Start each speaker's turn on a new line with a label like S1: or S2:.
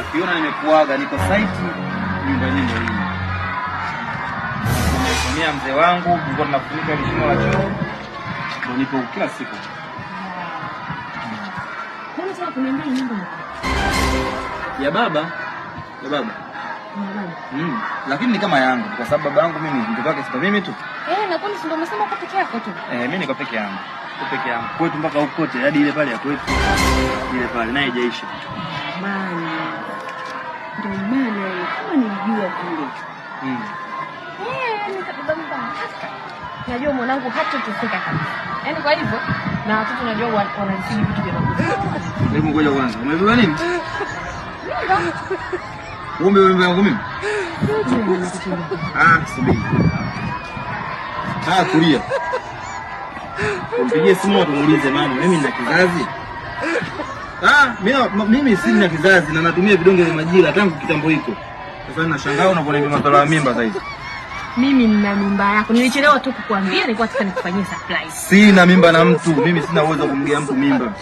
S1: ukiona nimekuaga niko site nyumbani ndio hii. Nimesomea mzee wangu, nilikuwa tunafunika shimo la choo. Ndio nipo kila siku.
S2: Mbona sasa kuniambia nyumba
S1: ya baba? Ya baba. Lakini ni kama yangu kwa sababu baba yangu mimi mtoto wake sipa mimi tu.
S2: Na kwani ndio umesema uko peke yako tu?
S1: Mimi niko peke yangu. Niko peke yangu. Kwetu mpaka huko kote hadi ile pale ya kwetu. Ile pale naye haijaisha.
S2: Maana. Ndio maana kama nilijua kule. Najua mwanangu hata tufika kabisa. Yaani kwa hivyo na watoto najua wananisihi vitu vya makosa.
S1: Hebu ngoja kwanza. Umebeba nini? Umebeba yangu mimi? Subiri. Kulia. Mpigie simu tumuulize mama, mimi nina kizazi. Mimi sina kizazi na natumia vidonge vya majira tangu kitambo hiko. Sasa nashangaa unaponiambia masuala ya mimba sasa hivi.
S2: Mimi nina mimba yako. Nilichelewa tu kukuambia, nilikuwa nataka nikufanyie surprise.
S1: Sina mimba na mtu. Mimi sina uwezo wa kumgea mtu mimba.